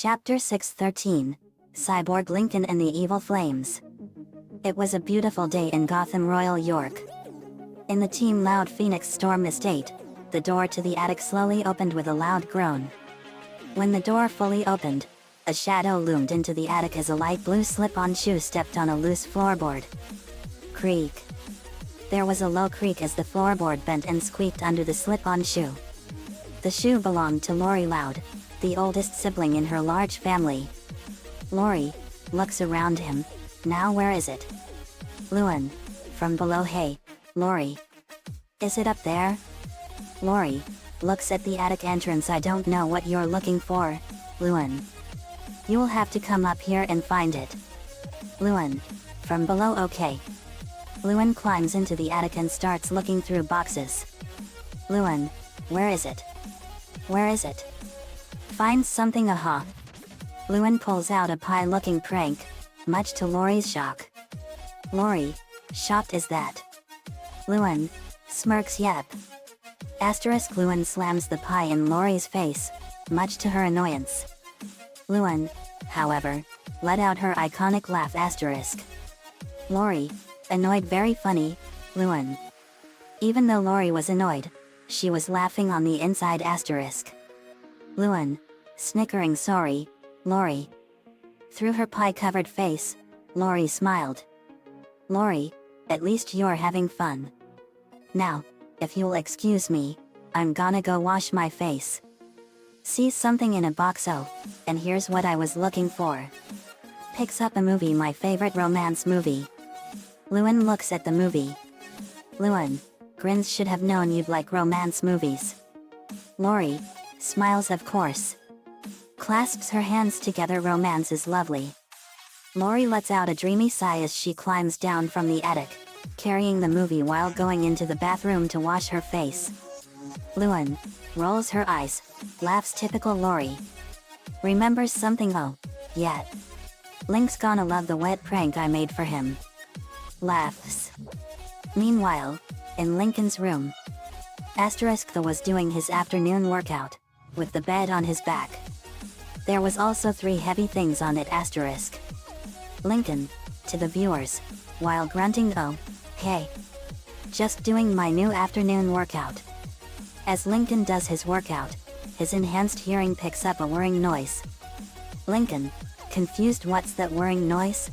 Chapter 613, Cyborg Lincoln and the Evil Flames. It was a beautiful day in Gotham Royal York. In the Team Loud Phoenix Storm estate, the door to the attic slowly opened with a loud groan. When the door fully opened, a shadow loomed into the attic as a light blue slip-on shoe stepped on a loose floorboard. Creak. There was a low creak as the floorboard bent and squeaked under the slip-on shoe. The shoe belonged to Lori Loud, the oldest sibling in her large family. Lori looks around him. Now where is it? Luan, from below. Hey, Lori. Is it up there? Lori looks at the attic entrance. I don't know what you're looking for, Luan. You'll have to come up here and find it. Luan, from below. Okay. Luan climbs into the attic and starts looking through boxes. Luan, where is it? Where is it? Finds something. Aha. Luan pulls out a pie-looking prank, much to Lori's shock. Lori, shocked is that? Luan smirks. Yep. Asterisk. Luan slams the pie in Lori's face, much to her annoyance. Luan, however, let out her iconic laugh. Asterisk. Lori, annoyed. Very funny, Luan. Even though Lori was annoyed, she was laughing on the inside. Asterisk. Luan, snickering. Sorry, Lori. Through her pie-covered face, Lori smiled. Lori, at least you're having fun. Now, if you'll excuse me, I'm gonna go wash my face. Sees something in a box. Oh, and here's what I was looking for. Picks up a movie. My favorite romance movie. Luan looks at the movie. Luan grins. Should have known you'd like romance movies. Lori smiles. Of course. Clasps her hands together. Romance is lovely. Lori lets out a dreamy sigh as she climbs down from the attic, carrying the movie while going into the bathroom to wash her face. Luan rolls her eyes, laughs. Typical Lori. Remembers something. Oh, yeah. Link's gonna love the wet prank I made for him. Laughs. Meanwhile, in Lincoln's room, Asterisk was doing his afternoon workout, with the bed on his back. There was also 3 heavy things on it. Asterisk. Lincoln, to the viewers, while grunting. Oh, hey. Just doing my new afternoon workout. As Lincoln does his workout, his enhanced hearing picks up a whirring noise. Lincoln, confused. What's that whirring noise?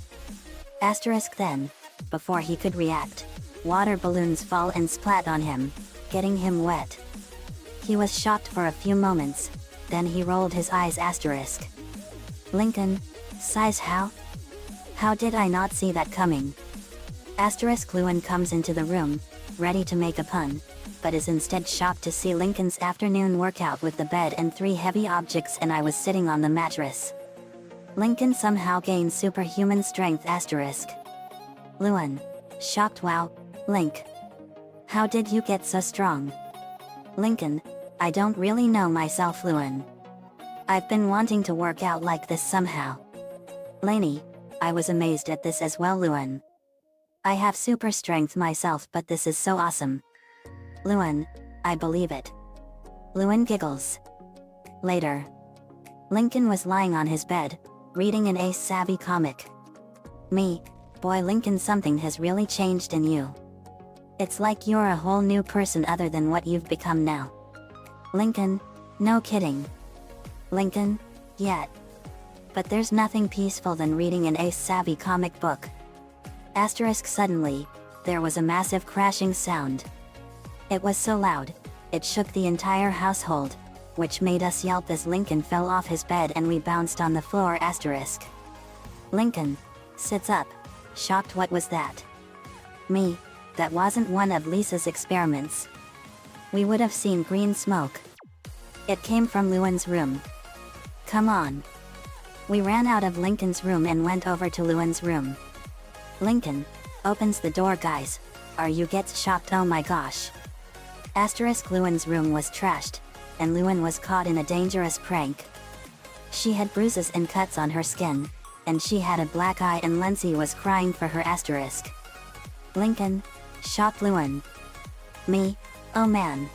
Asterisk. Then, before he could react, water balloons fall and splat on him, getting him wet. He was shocked for a few moments, then he rolled his eyes. Asterisk. Lincoln sighs. How did I not see that coming? Asterisk. Luan comes into the room, ready to make a pun, but is instead shocked to see Lincoln's afternoon workout with the bed and 3 heavy objects, and I was sitting on the mattress. Lincoln somehow gains superhuman strength. Asterisk. Luan shocked. Wow, Link. How did you get so strong? Lincoln, I don't really know myself. Luan, I've been wanting to work out like this somehow. Lainey, I was amazed at this as well. Luan, I have super strength myself, but this is so awesome. Luan, I believe it. Luan giggles. Later, Lincoln was lying on his bed, reading an Ace Savvy comic. Me, boy Lincoln, something has really changed in you. It's like you're a whole new person other than what you've become now. Lincoln, no kidding. Lincoln, yeah. But there's nothing peaceful than reading an Ace Savvy comic book. Asterisk. Suddenly, there was a massive crashing sound. It was so loud, it shook the entire household, which made us yelp as Lincoln fell off his bed and we bounced on the floor. Asterisk. Lincoln sits up, shocked. What was that? Me, that wasn't one of Lisa's experiments. We would have seen green smoke. It came from Luan's room. Come on. We ran out of Lincoln's room and went over to Luan's room. Lincoln opens the door. Guys, are you gets shocked? Oh my gosh. Asterisk. Luan's room was trashed, and Luan was caught in a dangerous prank. She had bruises and cuts on her skin, and she had a black eye, and Lensko was crying for her. Asterisk. Lincoln shocked. Luan, me, oh man.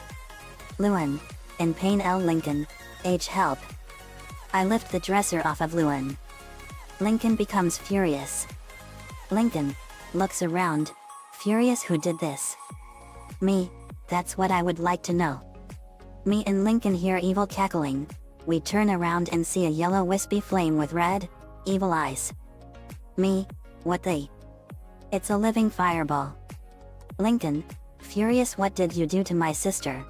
Luan in pain. Lincoln, age help. I lift the dresser off of Luan. Lincoln becomes furious. Lincoln looks around, furious. Who did this? Me, that's what I would like to know. Me and Lincoln hear evil cackling. We turn around and see a yellow wispy flame with red, evil eyes. Me, what the? It's a living fireball. Lincoln, furious. What did you do to my sister?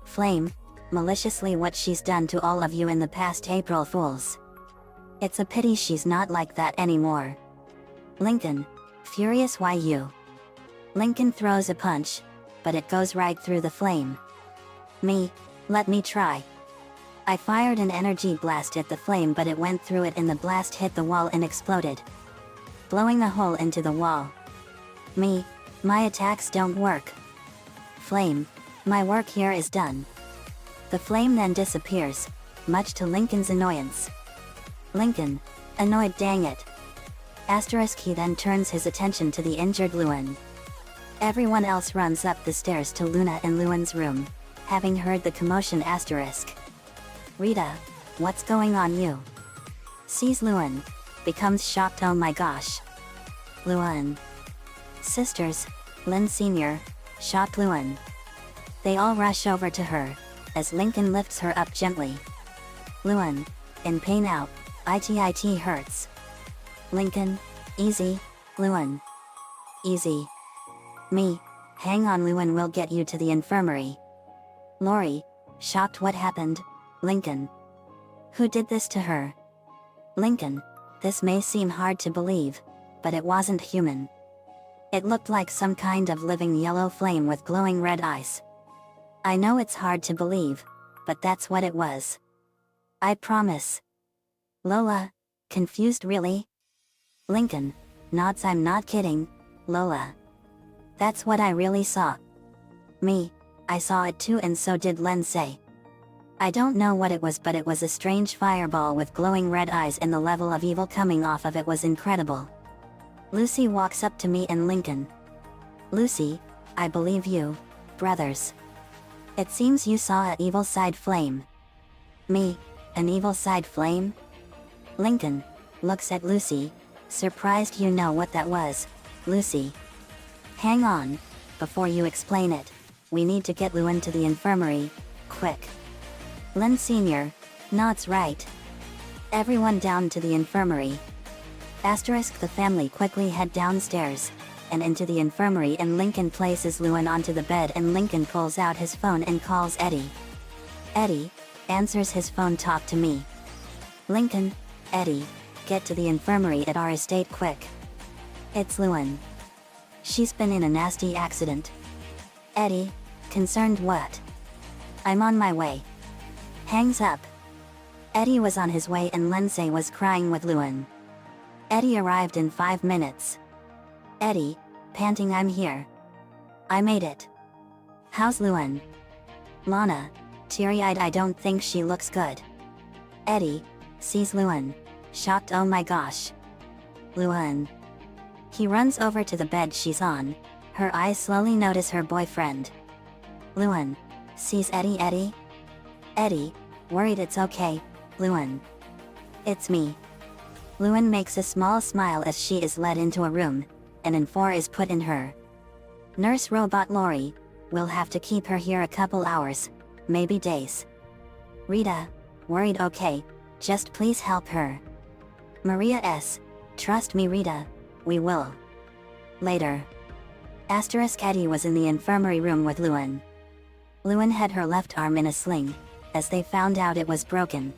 Flame, maliciously. What she's done to all of you in the past, April Fools. It's a pity she's not like that anymore. Lincoln, furious. Why you? Lincoln throws a punch, but it goes right through the flame. Me, let me try. I fired an energy blast at the flame, but it went through it and the blast hit the wall and exploded, blowing a hole into the wall. Me, my attacks don't work. Flame, my work here is done. The flame then disappears, much to Lincoln's annoyance. Lincoln, annoyed. Dang it. Asterisk. He then turns his attention to the injured Luan. Everyone else runs up the stairs to Luna and Luan's room, having heard the commotion. Asterisk. Rita, what's going on? You sees Luan, becomes shocked. Oh my gosh. Luan. Sisters, Lynn Sr., shocked Luan. They all rush over to her, as Lincoln lifts her up gently. Luan, in pain. Out. It hurts. Lincoln, easy. Luan, easy. Me, hang on. Luan will get you to the infirmary. Lori, shocked. What happened? Lincoln, who did this to her? Lincoln, this may seem hard to believe, but it wasn't human. It looked like some kind of living yellow flame with glowing red eyes. I know it's hard to believe, but that's what it was. I promise. Lola, confused. Really? Lincoln, nods. I'm not kidding, Lola. That's what I really saw. Me, I saw it too, and so did Lensko. I don't know what it was, but it was a strange fireball with glowing red eyes, and the level of evil coming off of it was incredible. Lucy walks up to me and Lincoln. Lucy, I believe you, brothers. It seems you saw an evil side flame. Me, an evil side flame? Lincoln looks at Lucy, surprised. You know what that was, Lucy? Hang on, before you explain it, we need to get Luan to the infirmary, quick. Lynn Sr. nods. Right. Everyone down to the infirmary. Asterisk. The family quickly head downstairs, and into the infirmary, and Lincoln places Luan onto the bed, and Lincoln pulls out his phone and calls Eddie. Eddie answers his phone. Talk to me. Lincoln, Eddie, get to the infirmary at our estate quick. It's Luan. She's been in a nasty accident. Eddie, concerned. What? I'm on my way. Hangs up. Eddie was on his way, and Lensko was crying with Luan. Eddie arrived in 5 minutes. Eddie, panting. I'm here. I made it. How's Luan? Lana, teary-eyed. I don't think she looks good. Eddie sees Luan, shocked. Oh my gosh. Luan. He runs over to the bed she's on. Her eyes slowly notice her boyfriend. Luan sees Eddie. Eddie? Eddie, worried. It's okay, Luan. It's me. Luan makes a small smile as she is led into a room, and an IV is put in her. Nurse robot Lori, we'll have to keep her here a couple hours, maybe days. Rita, worried. Okay, just please help her. Maria S. Trust me, Rita, we will. Later. Asterisk. Eddie was in the infirmary room with Luan. Luan had her left arm in a sling, as they found out it was broken.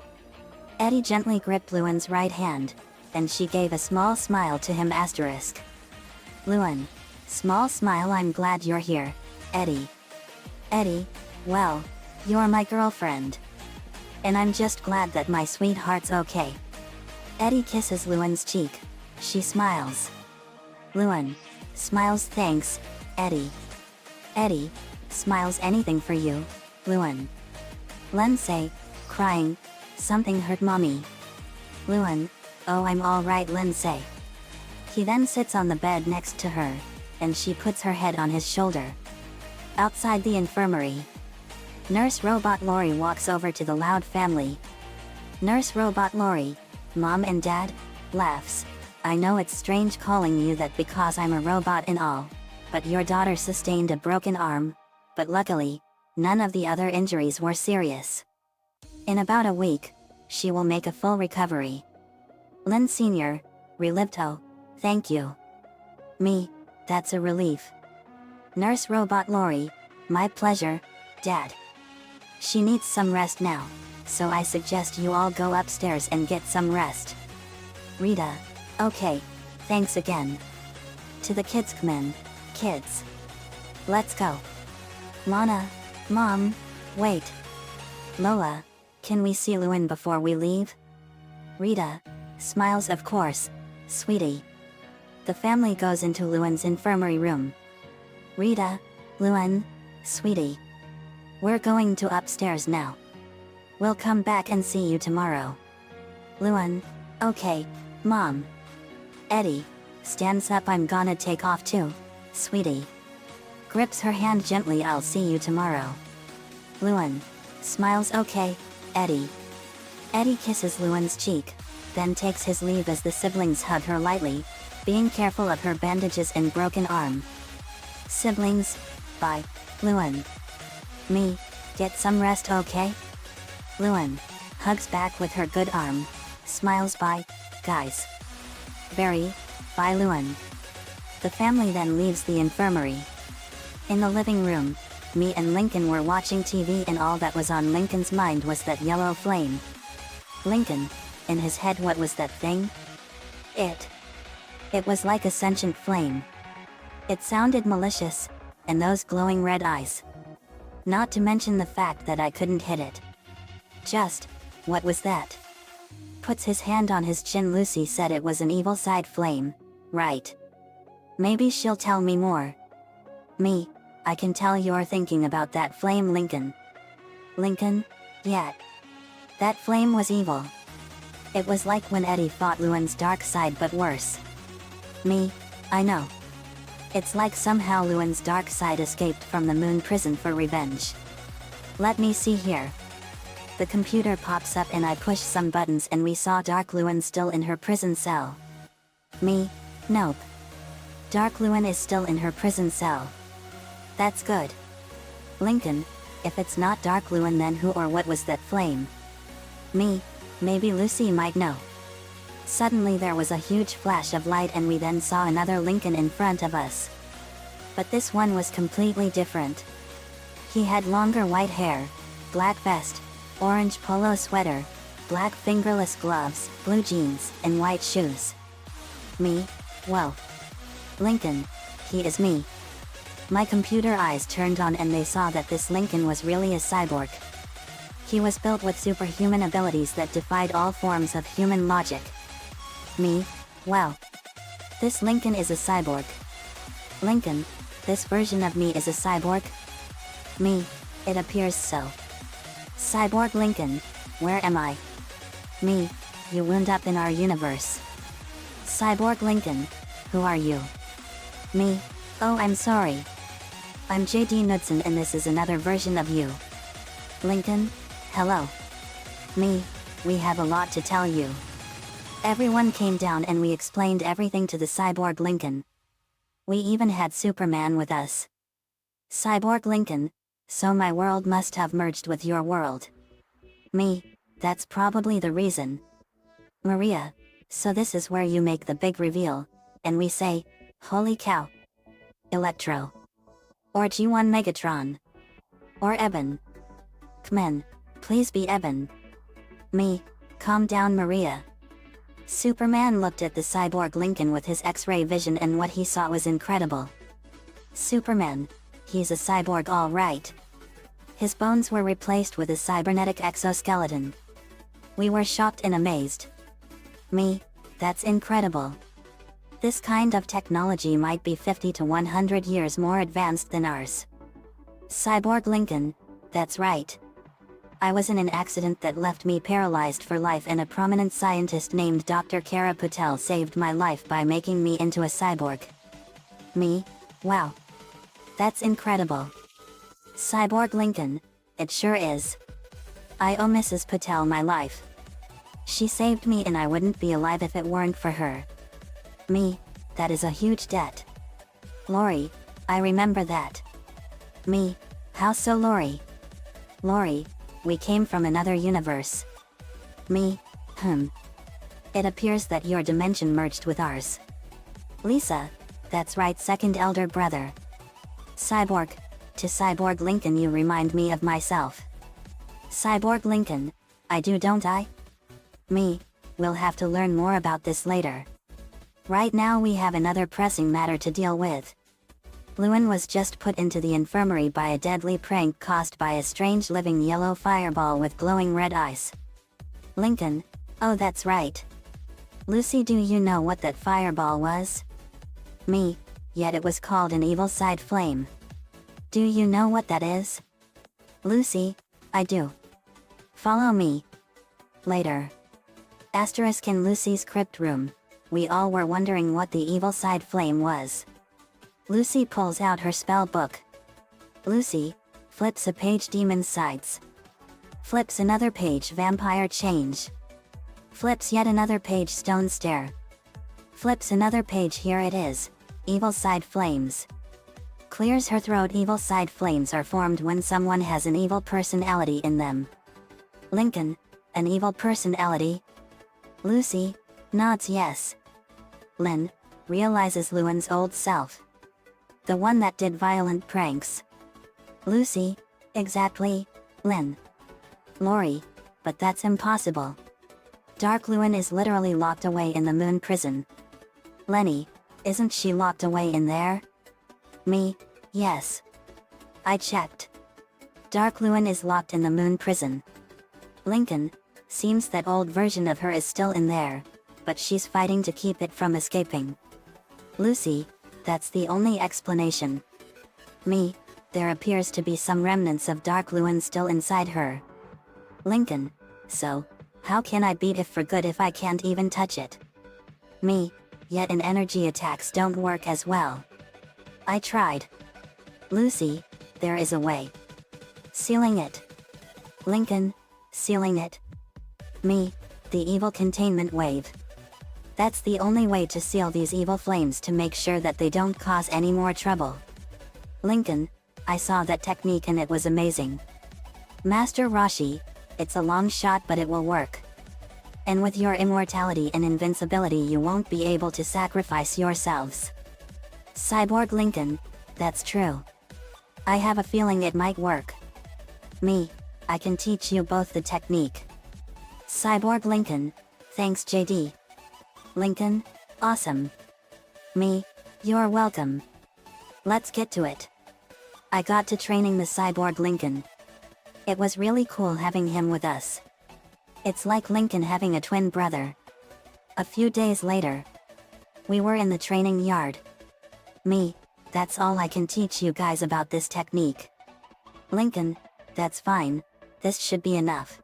Eddie gently gripped Luan's right hand, and she gave a small smile to him. Asterisk. Luan, small smile. I'm glad you're here, Eddie. Eddie, well, you're my girlfriend. And I'm just glad that my sweetheart's okay. Eddie kisses Luan's cheek. She smiles. Luan smiles. Thanks, Eddie. Eddie smiles. Anything for you, Luan. Lensko, crying, something hurt mommy. Luan, oh, I'm all right, Lensko. He then sits on the bed next to her, and she puts her head on his shoulder. Outside the infirmary, nurse robot Lori walks over to the Loud family. Nurse Robot Lori, Mom and Dad, laughs. I know it's strange calling you that because I'm a robot and all, but your daughter sustained a broken arm, but luckily, none of the other injuries were serious. In about a week, she will make a full recovery. Len Sr., relieved. Oh, thank you. Me, that's a relief. Nurse Robot Lori, my pleasure, Dad. She needs some rest now, so I suggest you all go upstairs and get some rest. Rita, okay, thanks again. To the kids, come in, kids. Let's go. Lana, Mom, wait. Lola, can we see Luan before we leave? Rita, smiles of course, sweetie. The family goes into Luan's infirmary room. Rita, Luan, sweetie. We're going to upstairs now. We'll come back and see you tomorrow. Luan, okay, Mom. Eddie, stands up. I'm gonna take off too, sweetie. Grips her hand gently. I'll see you tomorrow. Luan, smiles. Okay, Eddie. Eddie kisses Luan's cheek, then takes his leave as the siblings hug her lightly, being careful of her bandages and broken arm. Siblings, bye, Luan. Me, get some rest, okay? Luan, hugs back with her good arm, smiles. Bye, guys. Barry, bye Luan. The family then leaves the infirmary. In the living room, me and Lincoln were watching TV and all that was on Lincoln's mind was that yellow flame. Lincoln, in his head, what was that thing? It was like a sentient flame. It sounded malicious, and those glowing red eyes. Not to mention the fact that I couldn't hit it. Just, what was that? Puts his hand on his chin. Lucy said it was an evil side flame, right? Maybe she'll tell me more. Me, I can tell you're thinking about that flame, Lincoln. Lincoln, yeah. That flame was evil. It was like when Eddie fought Luan's dark side, but worse. Me, I know. It's like somehow Luan's dark side escaped from the moon prison for revenge. Let me see here. The computer pops up and I push some buttons and we saw Dark Luan still in her prison cell. Me, nope. Dark Luan is still in her prison cell. That's good. Lincoln, if it's not Dark Luan, then who or what was that flame? Me, maybe Lucy might know. Suddenly there was a huge flash of light and we then saw another Lincoln in front of us. But this one was completely different. He had longer white hair, black vest, orange polo sweater, black fingerless gloves, blue jeans, and white shoes. Me, whoa. Lincoln, he is me. My computer eyes turned on and they saw that this Lincoln was really a cyborg. He was built with superhuman abilities that defied all forms of human logic. Me, wow. This Lincoln is a cyborg. Lincoln, this version of me is a cyborg? Me, it appears so. Cyborg Lincoln, where am I? Me, you wound up in our universe. Cyborg Lincoln, who are you? Me, oh I'm sorry. I'm JD Knudsen and this is another version of you. Lincoln, hello. Me, we have a lot to tell you. Everyone came down and we explained everything to the Cyborg Lincoln. We even had Superman with us. Cyborg Lincoln, so my world must have merged with your world. Me, that's probably the reason. Maria, so this is where you make the big reveal, and we say, holy cow. Electro. Or G1 Megatron. Or Eben. Come in, please be Eben. Me, calm down Maria. Superman looked at the Cyborg Lincoln with his X-ray vision and what he saw was incredible. Superman, he's a cyborg all right. His bones were replaced with a cybernetic exoskeleton. We were shocked and amazed. Me, that's incredible. This kind of technology might be 50 to 100 years more advanced than ours. Cyborg Lincoln, that's right. I was in an accident that left me paralyzed for life and a prominent scientist named Dr. Kara Patel saved my life by making me into a cyborg. Me, wow. That's incredible. Cyborg Lincoln, it sure is. I owe Mrs. Patel my life. She saved me and I wouldn't be alive if it weren't for her. Me, that is a huge debt. Lori, I remember that. Me, how so Lori? Lori, we came from another universe. Me, It appears that your dimension merged with ours. Lisa, that's right, second elder brother. Cyborg, to Cyborg Lincoln, you remind me of myself. Cyborg Lincoln, I do, don't I? Me, we'll have to learn more about this later. Right now we have another pressing matter to deal with. Lewin was just put into the infirmary by a deadly prank caused by a strange living yellow fireball with glowing red eyes. Lincoln, oh that's right. Lucy, do you know what that fireball was? Me, yet it was called an evil side flame. Do you know what that is? Lucy, I do. Follow me. Later. Asterisk in Lucy's crypt room. We all were wondering what the evil side flame was. Lucy pulls out her spell book. Lucy flips a page, Demon's Sides. Flips another page, Vampire Change. Flips yet another page, Stone Stare. Flips another page, here it is, Evil Side Flames. Clears her throat. Evil side flames are formed when someone has an evil personality in them. Lincoln, an evil personality? Lucy nods yes. Lynn realizes Lewin's old self. The one that did violent pranks. Lucy, exactly, Lynn. Lori, but that's impossible. Dark Lewin is literally locked away in the moon prison. Lenny, isn't she locked away in there? Me, yes. I checked. Dark Lewin is locked in the moon prison. Lincoln, seems that old version of her is still in there, but she's fighting to keep it from escaping. Lucy, that's the only explanation. Me, there appears to be some remnants of Dark Lewin still inside her. Lincoln, so, how can I beat it for good if I can't even touch it? Me, yet an energy attacks don't work as well. I tried. Lucy, there is a way. Sealing it. Lincoln, sealing it. Me, the evil containment wave. That's the only way to seal these evil flames to make sure that they don't cause any more trouble. Lincoln, I saw that technique and it was amazing. Master Rashi, it's a long shot but it will work. And with your immortality and invincibility you won't be able to sacrifice yourselves. Cyborg Lincoln, that's true. I have a feeling it might work. Me, I can teach you both the technique. Cyborg Lincoln, thanks JD. Lincoln, awesome. Me, you're welcome. Let's get to it. I got to training the Cyborg Lincoln. It was really cool having him with us. It's like Lincoln having a twin brother. A few days later, we were in the training yard. Me, that's all I can teach you guys about this technique. Lincoln, that's fine, this should be enough.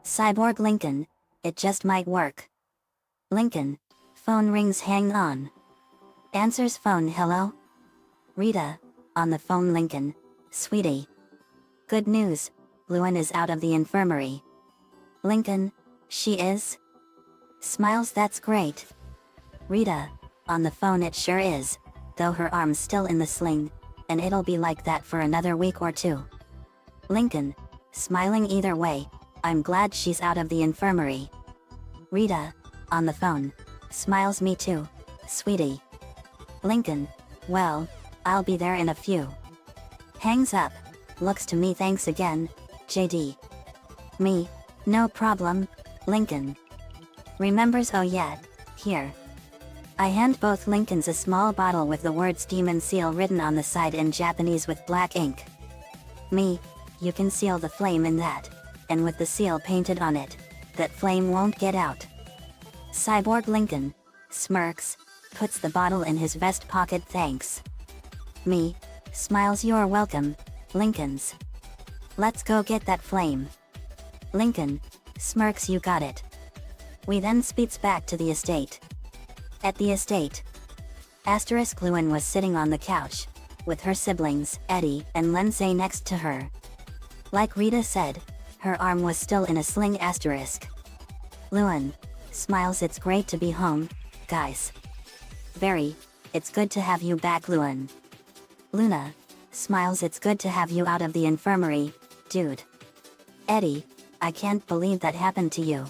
Cyborg Lincoln, it just might work. Lincoln, phone rings, hang on. Answers phone, hello? Rita, on the phone. Lincoln, sweetie. Good news, Lewin is out of the infirmary. Lincoln, she is? Smiles, that's great. Rita, on the phone, it sure is, though her arm's still in the sling, and it'll be like that for another week or two. Lincoln, smiling, either way, I'm glad she's out of the infirmary. Rita, on the phone, smiles, me too, sweetie. Lincoln, well, I'll be there in a few. Hangs up, looks to me, thanks again, JD. Me, no problem, Lincoln. Remembers, oh yeah, here. I hand both Lincolns a small bottle with the words Demon Seal written on the side in Japanese with black ink. Me, you can seal the flame in that, and with the seal painted on it, that flame won't get out. Cyborg Lincoln, smirks, puts the bottle in his vest pocket, thanks. Me, smiles, you're welcome, Lincolns. Let's go get that flame. Lincoln, smirks, you got it. We then speeds back to the estate. At the estate, Asterisk Lewin was sitting on the couch, with her siblings, Eddie and Lindsay, next to her. Like Rita said, her arm was still in a sling. Asterisk Luan smiles. It's great to be home, guys. Very, it's good to have you back, Luan. Luna smiles. It's good to have you out of the infirmary, dude. Eddie, I can't believe that happened to you.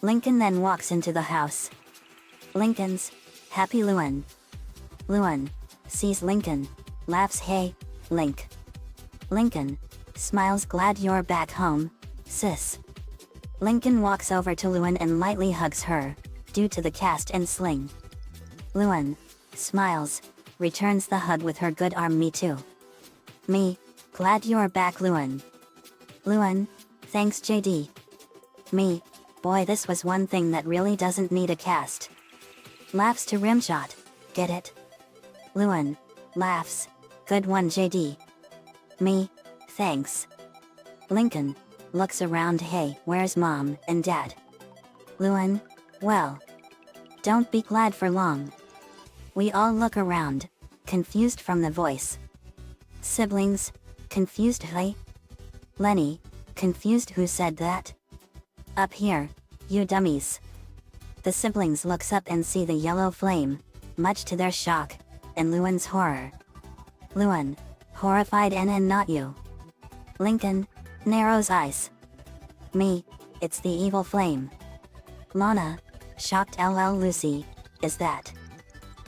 Lincoln then walks into the house. Lincoln's happy. Luan sees Lincoln, laughs. Hey, Link. Lincoln smiles. Glad you're back home, sis. Lincoln walks over to Luan and lightly hugs her, due to the cast and sling. Luan smiles, returns the hug with her good arm. Me too. Me, glad you're back, Luan. Luan, thanks, JD. Me, boy, this was one thing that really doesn't need a cast. Laughs to Rimshot, get it? Luan laughs, good one, JD. Me, thanks. Lincoln looks around. Hey, where's mom and dad? Luan, well, don't be glad for long. We all look around, confused from the voice. Siblings, confused. Hey? Lenny, confused. Who said that? Up here, you dummies. The siblings looks up and see the yellow flame, much to their shock, and Luan's horror. Luan, horrified. And not you. Lincoln narrows eyes. Me, it's the evil flame. Lana, shocked. LL. Lucy, is that?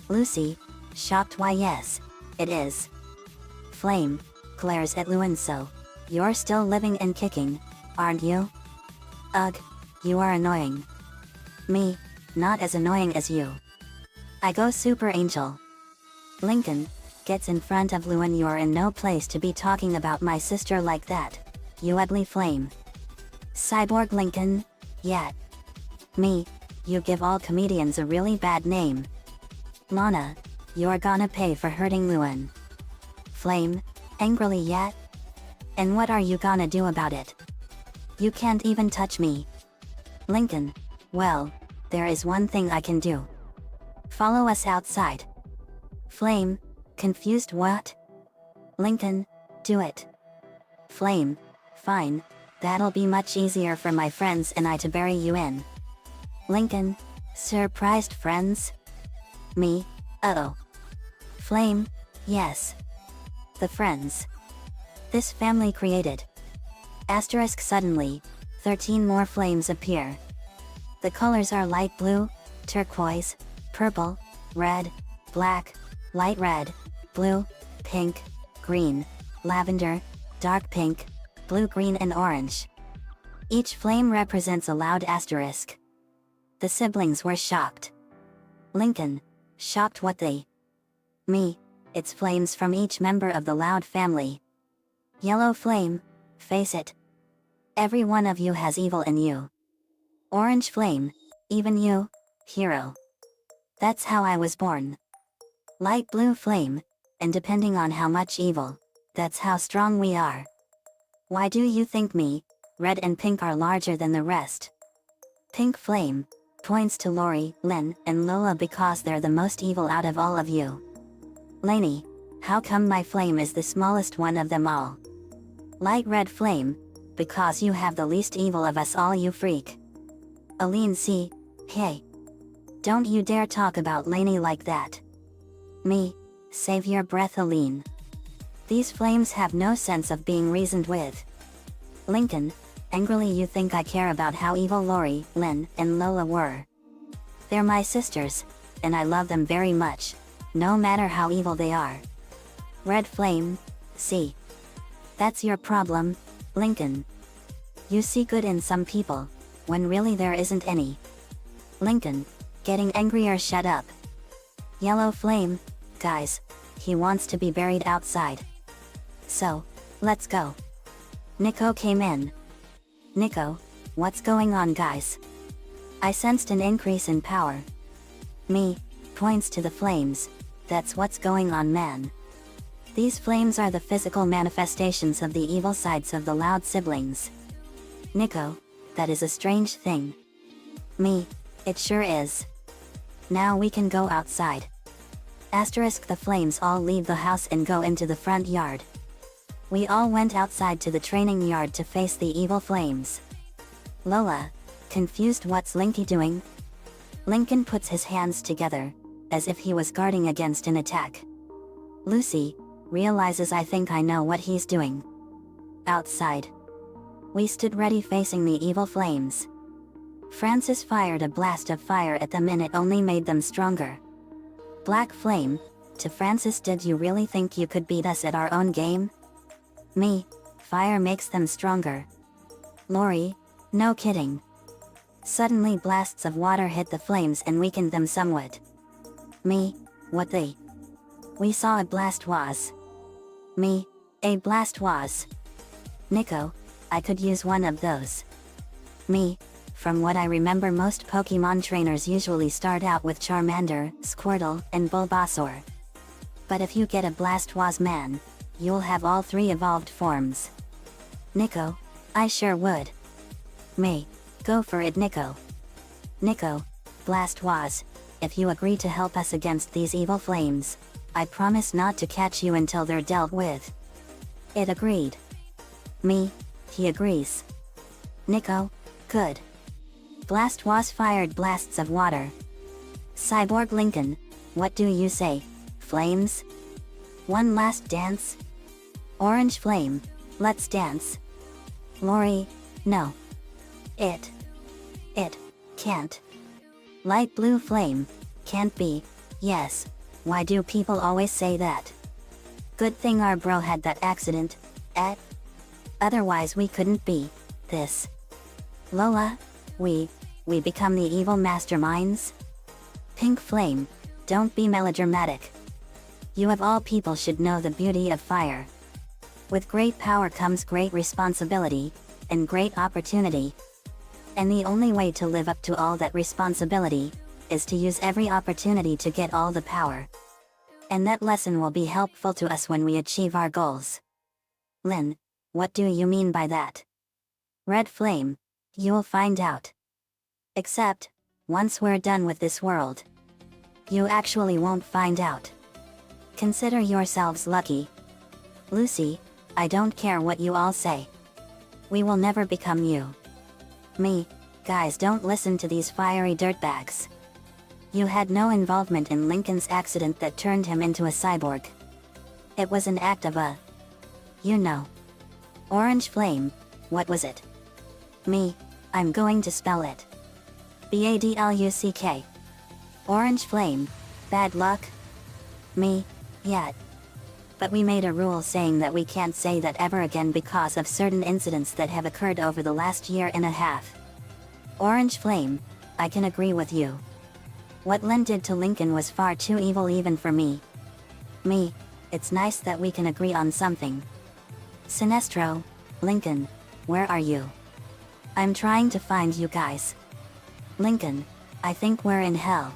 Lucy, shocked. Why yes, it is. Flame glares at Luan. So, you're still living and kicking, aren't you? Ugh, you are annoying. Me, not as annoying as you. I go super angel. Lincoln gets in front of Luan. You're in no place to be talking about my sister like that, you ugly flame. Cyborg. Lincoln, yeah. Me, you give all comedians a really bad name. Lana, you're gonna pay for hurting Luan. Flame, angrily. Yeah? And what are you gonna do about it? You can't even touch me. Lincoln, well, there is one thing I can do. Follow us outside. Flame, confused. What? Lincoln, do it. Flame, fine, that'll be much easier for my friends and I to bury you in. Lincoln, surprised friends? Me, uh-oh. Flame, yes. The friends. This family created. Asterisk. Suddenly, 13 more flames appear. The colors are light blue, turquoise, purple, red, black, light red, blue, pink, green, lavender, dark pink, blue-green and orange. Each flame represents a loud asterisk. The siblings were shocked. Lincoln, shocked. What they? Me, it's flames from each member of the Loud family. Yellow flame, face it. Every one of you has evil in you. Orange flame, even you, hero. That's how I was born. Light blue flame, and depending on how much evil, that's how strong we are. Why do you think me, red and pink are larger than the rest? Pink flame, points to Lori, Len, and Lola because they're the most evil out of all of you. Lainey, how come my flame is the smallest one of them all? Light red flame, because you have the least evil of us all, you freak. Aline C, hey. Don't you dare talk about Lainey like that. Me, save your breath, Aline. These flames have no sense of being reasoned with. Lincoln, angrily. You think I care about how evil Lori, Len, and Lola were? They're my sisters, and I love them very much, no matter how evil they are. Red flame, see. That's your problem, Lincoln. You see good in some people, when really there isn't any. Lincoln, getting angrier. Shut up. Yellow flame, guys, he wants to be buried outside. So, let's go. Nico came in. Nico, what's going on, guys? I sensed an increase in power. Me, points to the flames, that's what's going on, man. These flames are the physical manifestations of the evil sides of the Loud siblings. Nico, that is a strange thing. Me, it sure is. Now we can go outside. Asterisk. The flames all leave the house and go into the front yard. We all went outside to the training yard to face the evil flames. Lola, Confused, what's Linky doing? Lincoln puts his hands together, as if he was guarding against an attack. Lucy realizes, I think I know what he's doing. Outside, we stood ready facing the evil flames. Francis fired a blast of fire at them and it only made them stronger. Black Flame, to Francis, did you really think you could beat us at our own game? Me, fire makes them stronger. Lori, no kidding. Suddenly blasts of water hit the flames and weakened them somewhat. Me, what they? We saw a blast was. Me, a blast was. Nico, I could use one of those. Me, from what I remember, most Pokemon trainers usually start out with Charmander, Squirtle, and Bulbasaur. But if you get a Blastwaz man, you'll have all 3 evolved forms. Nico, I sure would. Me, go for it, Nico. Nico, Blastwaz, if you agree to help us against these evil flames, I promise not to catch you until they're dealt with. It agreed. Me, he agrees. Nico, good. Blastwaz fired blasts of water. Cyborg Lincoln, what do you say? Flames? One last dance? Orange Flame, let's dance. Lori, no. It can't. Light Blue Flame, can't be, yes, why do people always say that? Good thing our bro had that accident, otherwise we couldn't be, this. Lola, we become the evil masterminds? Pink Flame, don't be melodramatic. You of all people should know the beauty of fire. With great power comes great responsibility, and great opportunity. And the only way to live up to all that responsibility, is to use every opportunity to get all the power. And that lesson will be helpful to us when we achieve our goals. Lynn, what do you mean by that? Red Flame, you'll find out. Except, once we're done with this world, you actually won't find out. Consider yourselves lucky. Lucy, I don't care what you all say. We will never become you. Me, guys, don't listen to these fiery dirtbags. You had no involvement in Lincoln's accident that turned him into a cyborg. It was an act of you know. Orange Flame, what was it? Me, I'm going to spell it. BADLUCK. Orange Flame, bad luck? Me, yeah. But we made a rule saying that we can't say that ever again because of certain incidents that have occurred over the last year and a half. Orange Flame, I can agree with you. What Len did to Lincoln was far too evil even for me. Me, it's nice that we can agree on something. Sinestro, Lincoln, where are you? I'm trying to find you guys. Lincoln, I think we're in hell.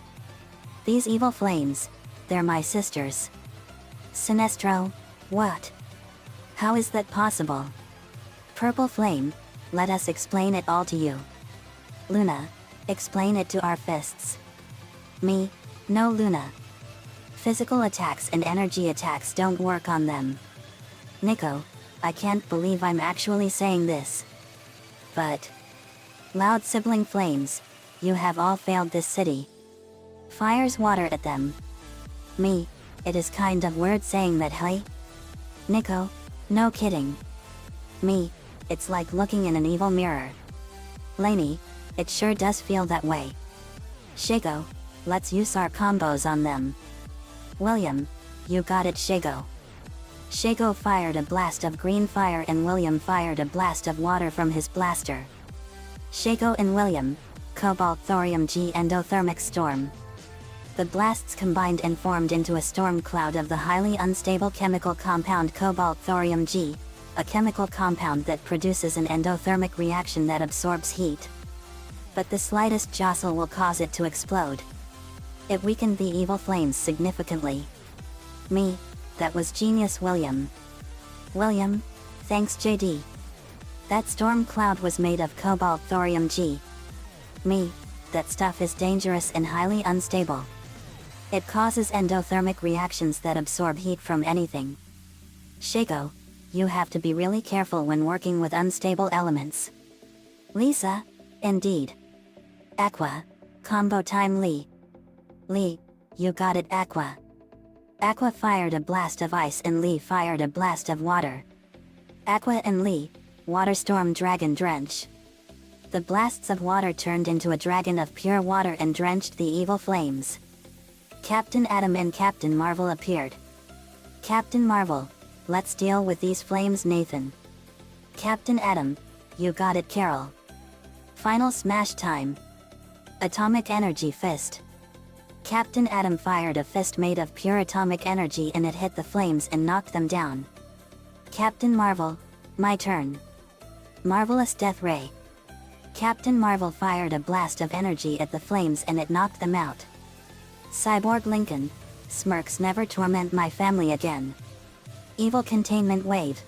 These evil flames, they're my sisters. Sinestro, what? How is that possible? Purple Flame, let us explain it all to you. Luna, explain it to our fists. Me, no Luna. Physical attacks and energy attacks don't work on them. Nico, I can't believe I'm actually saying this. But loud sibling flames, you have all failed this city. Fires water at them. Me, it is kind of weird saying that, hey? Nico, no kidding. Me, it's like looking in an evil mirror. Lainey, it sure does feel that way. Shago, let's use our combos on them. William, you got it, Shago. Shago fired a blast of green fire and William fired a blast of water from his blaster. Shago and William, Cobalt Thorium G Endothermic Storm. The blasts combined and formed into a storm cloud of the highly unstable chemical compound Cobalt Thorium G, a chemical compound that produces an endothermic reaction that absorbs heat. But the slightest jostle will cause it to explode. It weakened the evil flames significantly. Me, that was genius, William. William, thanks JD. That storm cloud was made of Cobalt Thorium G. Me, that stuff is dangerous and highly unstable. It causes endothermic reactions that absorb heat from anything. Shago, you have to be really careful when working with unstable elements. Lisa, indeed, Aqua. Combo time Lee. Lee, you got it Aqua. Aqua fired a blast of ice and Lee fired a blast of water. Aqua and Lee, water storm dragon drench. The blasts of water turned into a dragon of pure water and drenched the evil flames. Captain Atom and Captain Marvel appeared. Captain Marvel, let's deal with these flames Nathan. Captain Atom, you got it Carol. Final smash time. Atomic energy fist. Captain Atom fired a fist made of pure atomic energy and it hit the flames and knocked them down. Captain Marvel, my turn. Marvelous Death Ray. Captain Marvel fired a blast of energy at the flames and it knocked them out. Cyborg Lincoln, smirks never torment my family again. Evil Containment Wave.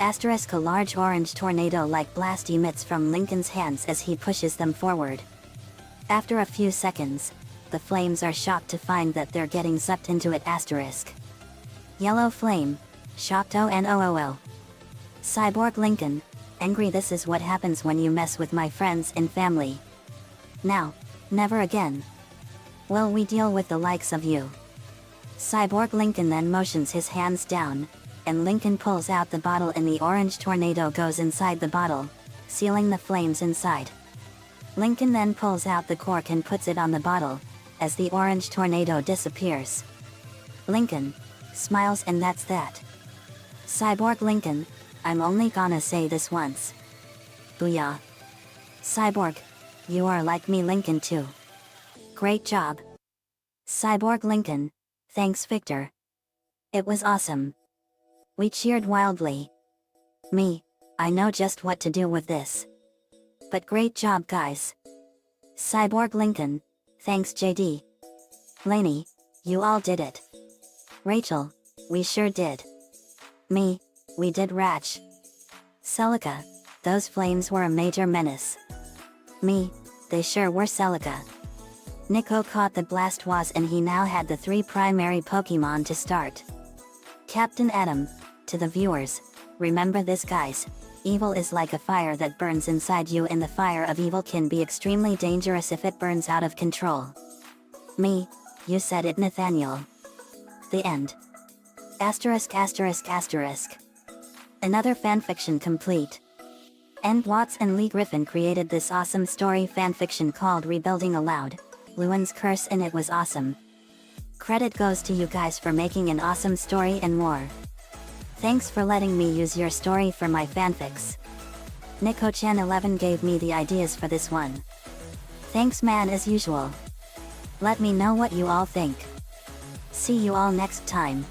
Asterisk a large orange tornado-like blast emits from Lincoln's hands as he pushes them forward. After a few seconds, the flames are shocked to find that they're getting sucked into it asterisk. Yellow Flame, shocked ONOOO. Cyborg Lincoln, angry this is what happens when you mess with my friends and family. Now, never again. Will we deal with the likes of you? Cyborg Lincoln then motions his hands down, and Lincoln pulls out the bottle and the orange tornado goes inside the bottle, sealing the flames inside. Lincoln then pulls out the cork and puts it on the bottle, as the orange tornado disappears. Lincoln smiles and that's that. Cyborg Lincoln, I'm only gonna say this once. Booyah. Cyborg, you are like me Lincoln too. Great job. Cyborg Lincoln, thanks Victor. It was awesome. We cheered wildly. Me, I know just what to do with this. But great job guys. Cyborg Lincoln, thanks JD. Lainey, you all did it. Rachel, we sure did. Me, we did Ratch. Celica, those flames were a major menace. Me, they sure were Celica. Nico caught the Blastoise and he now had the 3 primary Pokemon to start. Captain Atom, to the viewers, remember this guys, evil is like a fire that burns inside you and the fire of evil can be extremely dangerous if it burns out of control. Me, you said it Nathaniel. The end. Asterisk asterisk asterisk. Another fanfiction complete. N. Watts and Lee Griffin created this awesome story fanfiction called Rebuilding Aloud, Lewin's Curse and it was awesome. Credit goes to you guys for making an awesome story and more. Thanks for letting me use your story for my fanfics. Nico-chan11 gave me the ideas for this one. Thanks man as usual. Let me know what you all think. See you all next time.